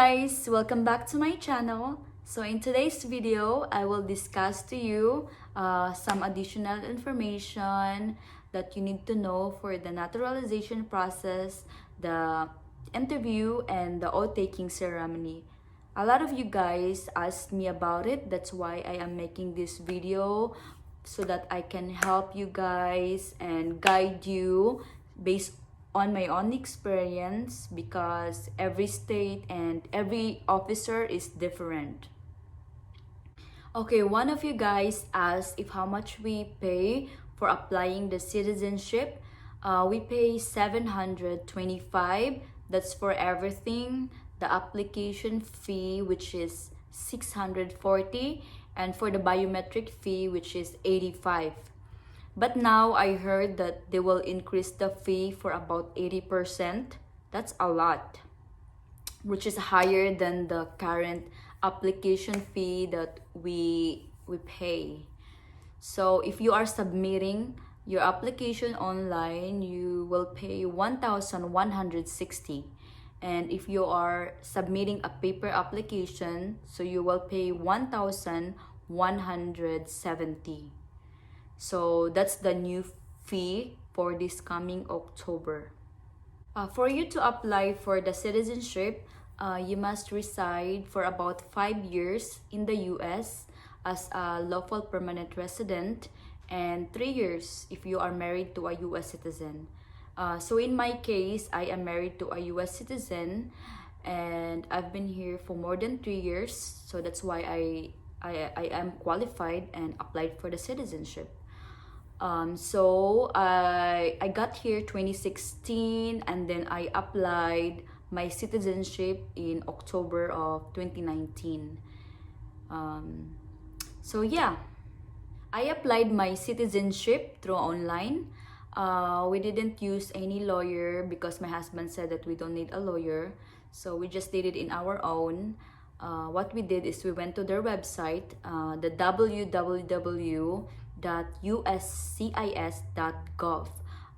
guys, welcome back to my channel. So in today's video, I will discuss to you some additional information that you need to know for the naturalization process, the interview, and the outtaking ceremony. A lot of you guys asked me about it. That's why I am making this video so that I can help you guys and guide you based on my own experience, because every state and every officer is different. Okay, one of you guys asked if how much we pay for applying the citizenship. We pay 725. That's for everything. The application fee, which is 640, and for the biometric fee, which is 85. But now I heard that they will increase the fee for about 80%. That's a lot, which is higher than the current application fee that we pay. So if you are submitting your application online, you will pay 1,160. And if you are submitting a paper application, so you will pay 1,170. So that's the new fee for this coming October. For you to apply for the citizenship, you must reside for about 5 years in the US as a lawful permanent resident, and 3 years if you are married to a US citizen. So in my case, I am married to a US citizen and I've been here for more than 3 years. So that's why I am qualified and applied for the citizenship. So I got here 2016, and then I applied my citizenship in October of 2019. So yeah, I applied my citizenship through online. We didn't use any lawyer because my husband said that we don't need a lawyer, so we just did it in our own. What we did is we went to their website, the www.uscis.gov.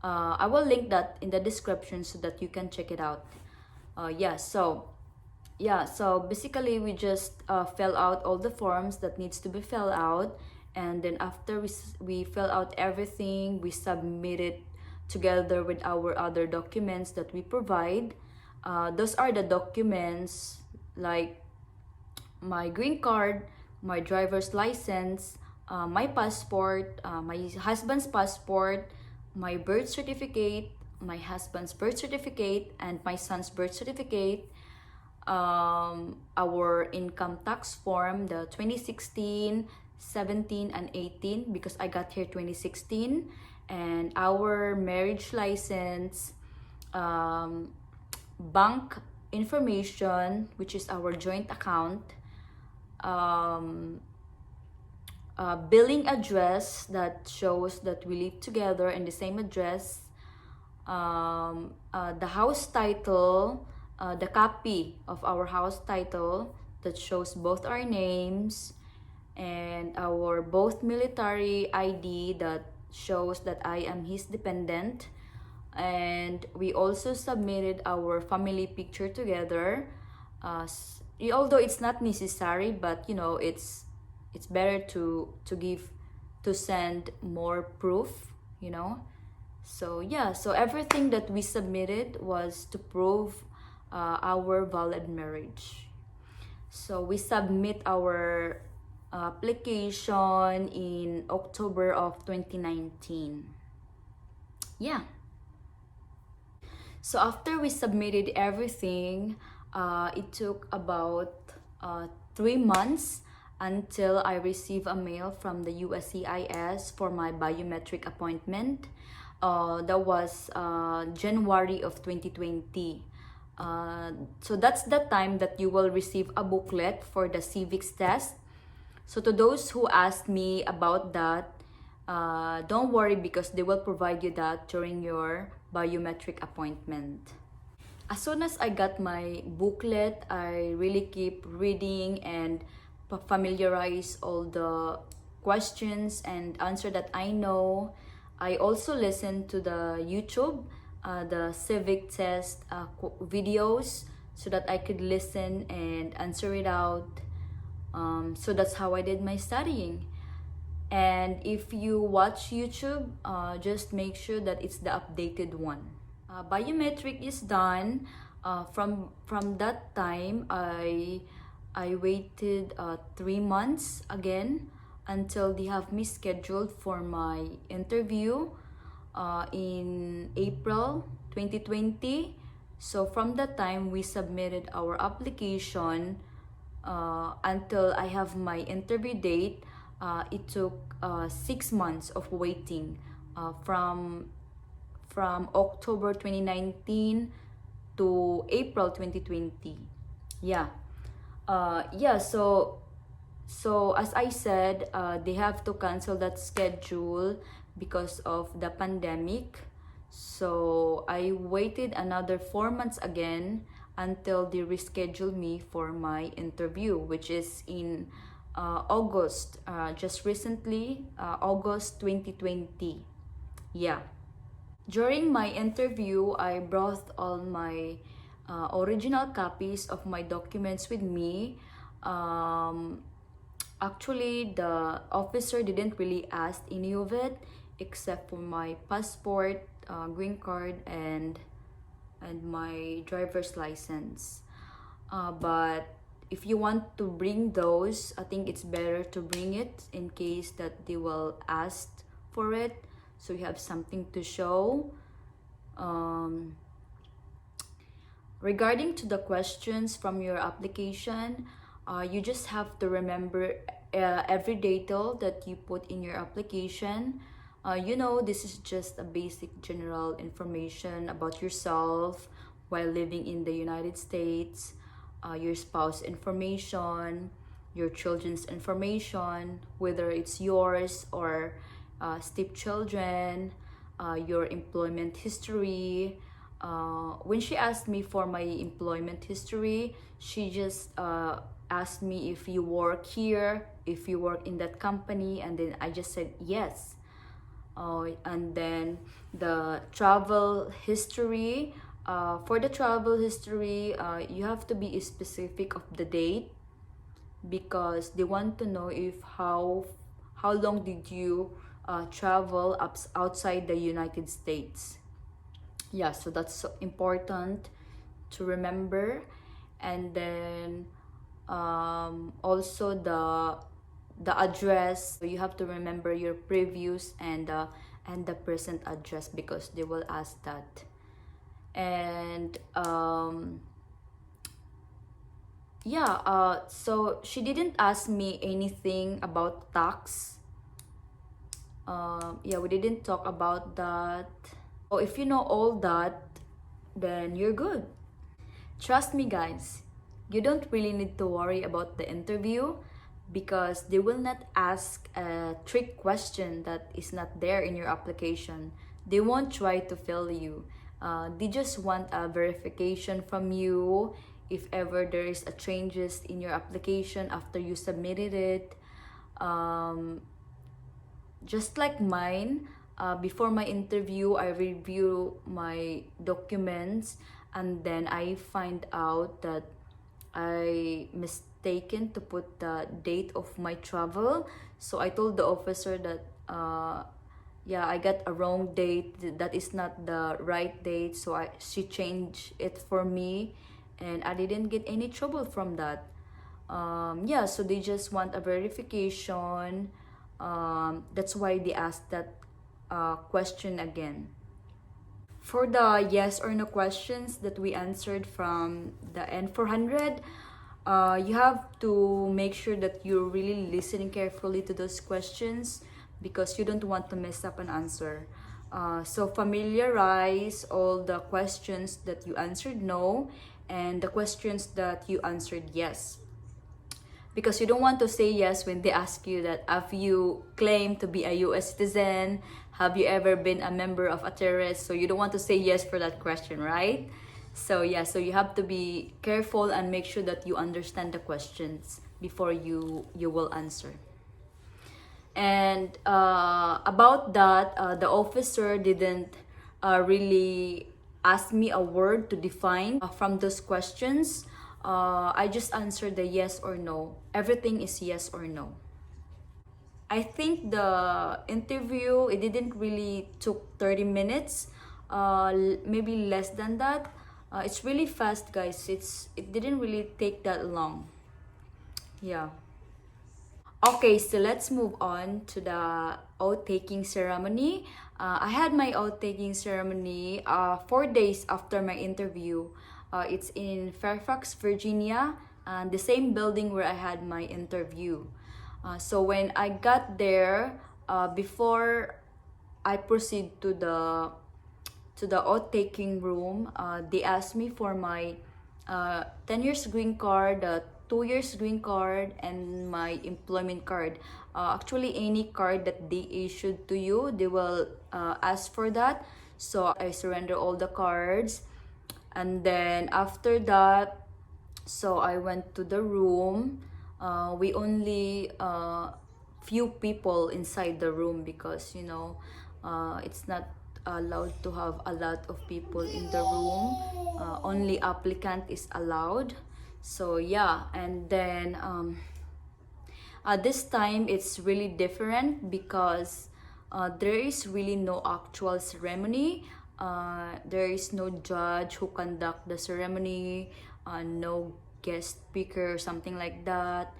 I will link that in the description so that you can check it out. So basically we just fill out all the forms that needs to be filled out, and then after we fill out everything, we submit it together with our other documents that we provide. Those are the documents like my green card, my driver's license, my passport, my husband's passport, my birth certificate, my husband's birth certificate, and my son's birth certificate, our income tax form, the 2016, 17, and 18, because I got here 2016, and our marriage license, bank information, which is our joint account, billing address that shows that we live together in the same address, the house title, the copy of our house title that shows both our names, and our both military ID that shows that I am his dependent. And we also submitted our family picture together, although it's not necessary, but you know, it's better to send more proof, you know. So yeah, so everything that we submitted was to prove our valid marriage. So we submit our application in October of 2019. Yeah. So after we submitted everything, it took about 3 months until I received a mail from the USCIS for my biometric appointment. That was January of 2020. So that's the time that you will receive a booklet for the civics test. So to those who asked me about that, don't worry, because they will provide you that during your biometric appointment. As soon as I got my booklet, I really keep reading and familiarize all the questions and answer that I know. I also listen to the YouTube, the civic test videos, so that I could listen and answer it out. So that's how I did my studying. And if you watch YouTube, just make sure that it's the updated one. Biometric is done. From that time, I waited 3 months again until they have me scheduled for my interview in April 2020. So from that time, we submitted our application until I have my interview date. It took 6 months of waiting from October 2019 to April 2020. Yeah. So as I said, they have to cancel that schedule because of the pandemic. So I waited another 4 months again until they rescheduled me for my interview, which is in August, just recently, August 2020. Yeah. During my interview, I brought all my original copies of my documents with me. Actually, the officer didn't really ask any of it except for my passport, green card, and my driver's license. But if you want to bring those, I think it's better to bring it in case that they will ask for it, so you have something to show. Regarding to the questions from your application, you just have to remember every detail that you put in your application. This is just a basic general information about yourself while living in the United States, your spouse information, your children's information, whether it's yours or stepchildren, your employment history. When she asked me for my employment history, she just asked me if you work here, if you work in that company, and then I just said yes. And then the travel history. For the travel history, you have to be specific of the date because they want to know if how long did you travel outside the United States. Yeah, so that's so important to remember. And then also the address, so you have to remember your previous and the present address because they will ask that. And so she didn't ask me anything about tax. We didn't talk about that. So if you know all that, then you're good. Trust me, guys, you don't really need to worry about the interview because they will not ask a trick question that is not there in your application. They won't try to fail you. They just want a verification from you if ever there is a changes in your application after you submitted it. Just like mine, before my interview, I review my documents and then I find out that I mistaken to put the date of my travel. So I told the officer that I got a wrong date, that is not the right date, so she changed it for me and I didn't get any trouble from that. So they just want a verification. That's why they asked that question again. For the yes or no questions that we answered from the N400, you have to make sure that you're really listening carefully to those questions because you don't want to mess up an answer. So familiarize all the questions that you answered no and the questions that you answered yes. Because you don't want to say yes when they ask you that have you claimed to be a US citizen, have you ever been a member of a terrorist, so you don't want to say yes for that question, right? So you have to be careful and make sure that you understand the questions before you will answer. And about that, the officer didn't really asked me a word to define from those questions, I just answered the yes or no. Everything is yes or no. I think the interview, it didn't really took 30 minutes, maybe less than that. It's really fast, guys. It didn't really take that long. Yeah. Okay, so let's move on to the oath-taking ceremony. I had my oath-taking ceremony 4 days after my interview. It's in Fairfax, Virginia, and the same building where I had my interview. So when I got there, before I proceed to the oath-taking room, they asked me for my 10 years green card, 2 years green card, and my employment card. Actually, any card that they issued to you, they will ask for that. So I surrender all the cards. And then after that, so I went to the room. We only few people inside the room because it's not allowed to have a lot of people in the room. Only applicant is allowed. So yeah, and then this time it's really different because there is really no actual ceremony. There is no judge who conduct the ceremony, no guest speaker or something like that.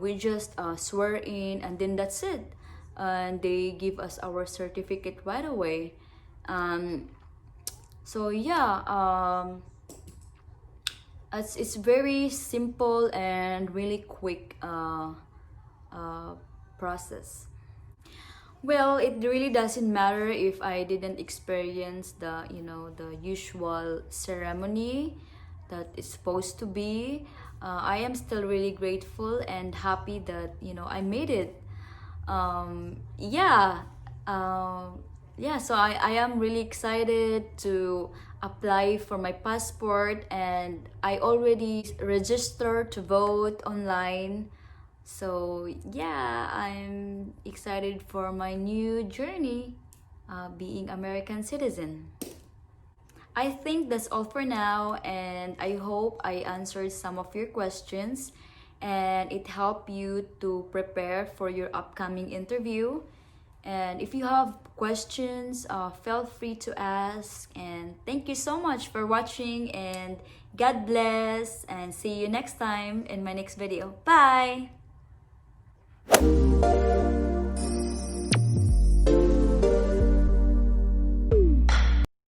We just swear in and then that's it. And they give us our certificate right away. So yeah, it's very simple and really quick process. Well, it really doesn't matter if I didn't experience the usual ceremony that is supposed to be. I am still really grateful and happy that I made it. Yeah. Yeah, so I am really excited to apply for my passport, and I already registered to vote online. So yeah, I'm excited for my new journey, being American citizen. I think that's all for now, and I hope I answered some of your questions and it helped you to prepare for your upcoming interview. And if you have questions, feel free to ask. And thank you so much for watching, and God bless, and see you next time in my next video. Bye!